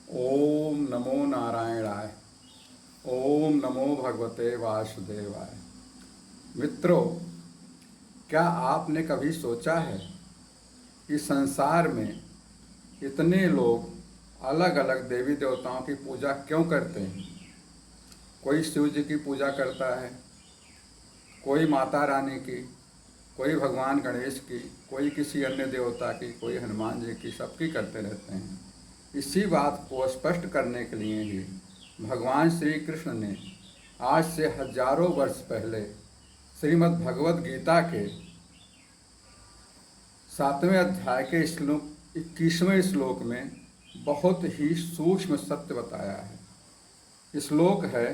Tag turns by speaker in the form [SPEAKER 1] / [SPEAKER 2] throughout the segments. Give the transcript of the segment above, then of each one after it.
[SPEAKER 1] ओम नमो नारायणाय। ओम नमो भगवते वासुदेवाय। मित्रों, क्या आपने कभी सोचा है कि संसार में इतने लोग अलग अलग देवी देवताओं की पूजा क्यों करते हैं? कोई शिव जी की पूजा करता है, कोई माता रानी की, कोई भगवान गणेश की, कोई किसी अन्य देवता की, कोई हनुमान जी की, सबकी करते रहते हैं। इसी बात को स्पष्ट करने के लिए ही भगवान श्री कृष्ण ने आज से हजारों वर्ष पहले श्रीमद् भगवत गीता के 7वें अध्याय के श्लोक 21वें श्लोक में बहुत ही सूक्ष्म सत्य बताया है। श्लोक है,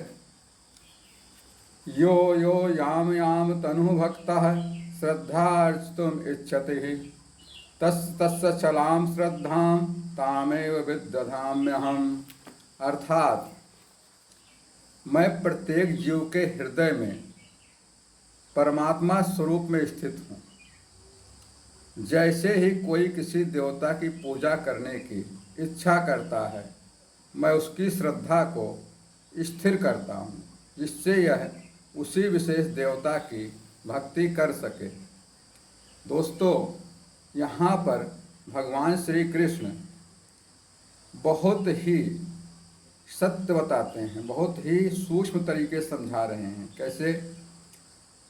[SPEAKER 1] यो यो याम याम तनु भक्तः श्रद्धार्चितुम इच्छति तस् तस्य चलाम श्रद्धां तामेव विदधाम्यहम्। अर्थात मैं प्रत्येक जीव के हृदय में परमात्मा स्वरूप में स्थित हूँ। जैसे ही कोई किसी देवता की पूजा करने की इच्छा करता है, मैं उसकी श्रद्धा को स्थिर करता हूँ, जिससे यह उसी विशेष देवता की भक्ति कर सके। दोस्तों, यहाँ पर भगवान श्री कृष्ण बहुत ही सत्य बताते हैं, बहुत ही सूक्ष्म तरीके से समझा रहे हैं। कैसे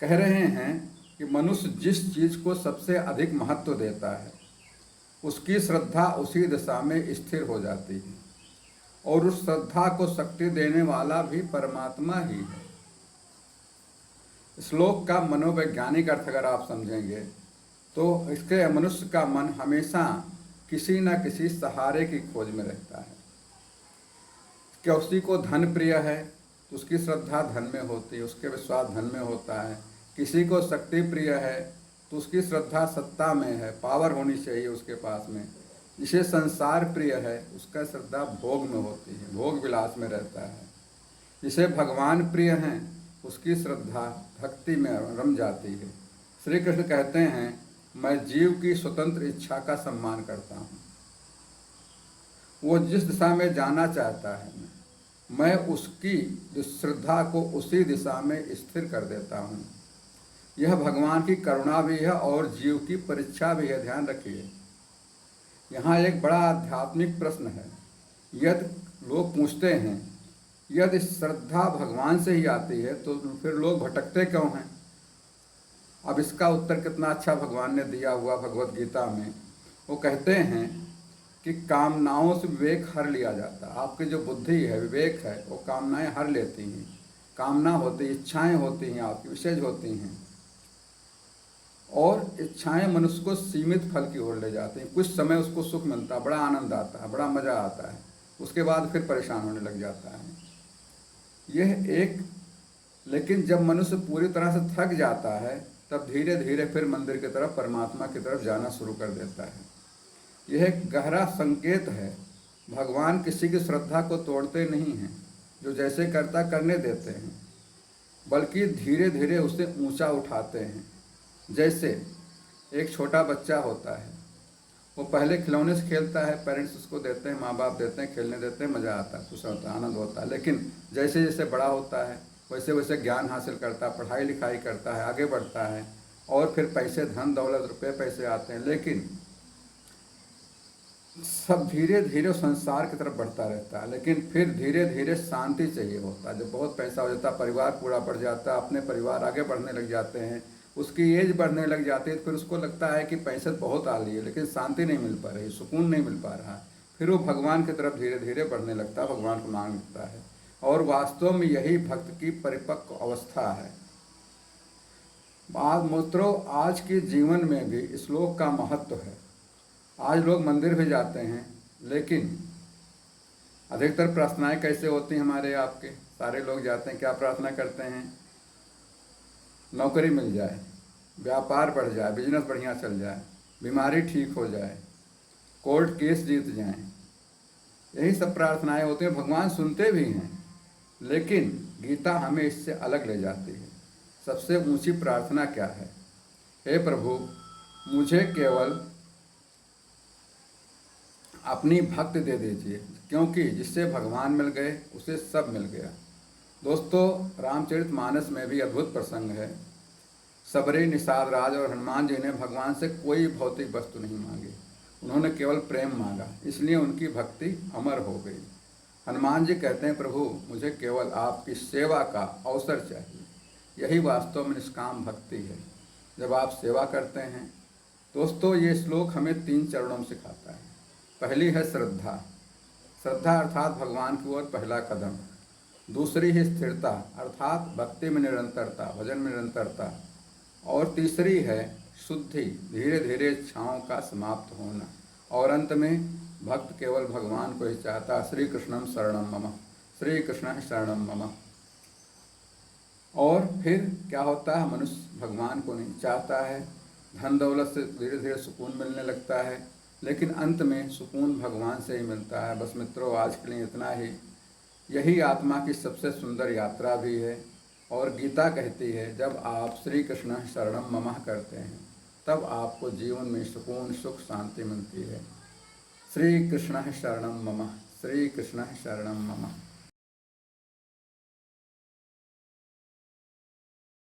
[SPEAKER 1] कह रहे हैं कि मनुष्य जिस चीज़ को सबसे अधिक महत्व देता है, उसकी श्रद्धा उसी दिशा में स्थिर हो जाती है, और उस श्रद्धा को शक्ति देने वाला भी परमात्मा ही है। श्लोक का मनोवैज्ञानिक अर्थ अगर आप समझेंगे तो इसके मनुष्य का मन हमेशा किसी न किसी सहारे की खोज में रहता है। क्या उसी को धन प्रिय है तो उसकी श्रद्धा धन में होती है, उसके विश्वास धन में होता है। किसी को शक्ति प्रिय है तो उसकी श्रद्धा सत्ता में है, पावर होनी चाहिए उसके पास में। जिसे संसार प्रिय है उसका श्रद्धा भोग में होती है, भोग विलास में रहता है। जिसे भगवान प्रिय हैं उसकी श्रद्धा भक्ति में रम जाती है। श्री कृष्ण कहते हैं, मैं जीव की स्वतंत्र इच्छा का सम्मान करता हूँ। वो जिस दिशा में जाना चाहता है मैं उसकी श्रद्धा को उसी दिशा में स्थिर कर देता हूँ। यह भगवान की करुणा भी है और जीव की परीक्षा भी है। ध्यान रखिए, यहाँ एक बड़ा आध्यात्मिक प्रश्न है। यदि लोग पूछते हैं, यदि श्रद्धा भगवान से ही आती है तो फिर लोग भटकते क्यों हैं? अब इसका उत्तर कितना अच्छा भगवान ने दिया हुआ भगवत गीता में। वो कहते हैं कि कामनाओं से विवेक हर लिया जाता है। आपकी जो बुद्धि है, विवेक है, वो कामनाएं हर लेती हैं। कामना होती, इच्छाएं होती हैं, आपकी विशेष होती हैं, और इच्छाएं मनुष्य को सीमित फल की ओर ले जाती हैं। कुछ समय उसको सुख मिलता है, बड़ा आनंद आता है, बड़ा मज़ा आता है, उसके बाद फिर परेशान होने लग जाता है। यह एक लेकिन जब मनुष्य पूरी तरह से थक जाता है तब धीरे धीरे फिर मंदिर की तरफ, परमात्मा की तरफ जाना शुरू कर देता है। यह एक गहरा संकेत है। भगवान किसी की श्रद्धा को तोड़ते नहीं हैं, जो जैसे करता करने देते हैं, बल्कि धीरे धीरे उसे ऊंचा उठाते हैं। जैसे एक छोटा बच्चा होता है, वो पहले खिलौने से खेलता है, पेरेंट्स उसको देते हैं, माँ बाप देते हैं, खेलने देते हैं, मज़ा आता है, खुश होता है, आनंद होता है। लेकिन जैसे जैसे बड़ा होता है वैसे वैसे ज्ञान हासिल करता है, पढ़ाई लिखाई करता है, आगे बढ़ता है, और फिर पैसे, धन दौलत, रुपये पैसे आते हैं, लेकिन सब धीरे धीरे संसार की तरफ बढ़ता रहता है। लेकिन फिर धीरे धीरे शांति चाहिए होता है। जब बहुत पैसा हो जाता है, परिवार पूरा बढ़ जाता है, अपने परिवार आगे बढ़ने लग जाते हैं, उसकी एज बढ़ने लग जाती है, तो फिर उसको लगता है कि पैसे बहुत आ लिए लेकिन शांति नहीं मिल पा रही, सुकून नहीं मिल पा रहा। फिर वो भगवान की तरफ धीरे धीरे बढ़ने लगता है, भगवान को मांग लेता है, और वास्तव में यही भक्त की परिपक्व अवस्था है। मित्रों, आज के जीवन में भी श्लोक का महत्व है। आज लोग मंदिर भी जाते हैं, लेकिन अधिकतर प्रार्थनाएं कैसे होती हैं हमारे आपके? सारे लोग जाते हैं, क्या प्रार्थना करते हैं? नौकरी मिल जाए, व्यापार बढ़ जाए, बिजनेस बढ़िया चल जाए, बीमारी ठीक हो जाए, कोर्ट केस जीत जाएं, यही सब प्रार्थनाएं होती हैं। भगवान सुनते भी हैं, लेकिन गीता हमें इससे अलग ले जाती है। सबसे ऊंची प्रार्थना क्या है? हे प्रभु, मुझे केवल अपनी भक्ति दे दीजिए, क्योंकि जिससे भगवान मिल गए उसे सब मिल गया। दोस्तों, रामचरितमानस में भी अद्भुत प्रसंग है। सबरी, निषाद राज और हनुमान जी ने भगवान से कोई भौतिक वस्तु नहीं मांगी, उन्होंने केवल प्रेम मांगा, इसलिए उनकी भक्ति अमर हो गई। हनुमान जी कहते हैं, प्रभु मुझे केवल आपकी सेवा का अवसर चाहिए। यही वास्तव में निष्काम भक्ति है, जब आप सेवा करते हैं। दोस्तों, ये श्लोक हमें 3 चरणों में सिखाता है। पहली है श्रद्धा। श्रद्धा अर्थात भगवान की ओर पहला कदम। दूसरी है स्थिरता अर्थात भक्ति में निरंतरता, भजन में निरंतरता। और तीसरी है शुद्धि, धीरे धीरे इच्छाओं का समाप्त होना। और अंत में भक्त केवल भगवान को ही चाहता। श्री कृष्णम शरणम मम, श्री कृष्ण शरणम मम। और फिर क्या होता है, मनुष्य भगवान को नहीं चाहता है, धन दौलत से धीरे धीरे सुकून मिलने लगता है, लेकिन अंत में सुकून भगवान से ही मिलता है। बस मित्रों, आज के लिए इतना ही। यही आत्मा की सबसे सुंदर यात्रा भी है। और गीता कहती है, जब आप श्री कृष्ण शरणम मम करते हैं, तब आपको जीवन में सुकून, सुख, शांति मिलती है। श्री कृष्ण शरणम मम, श्री कृष्ण शरणम मम।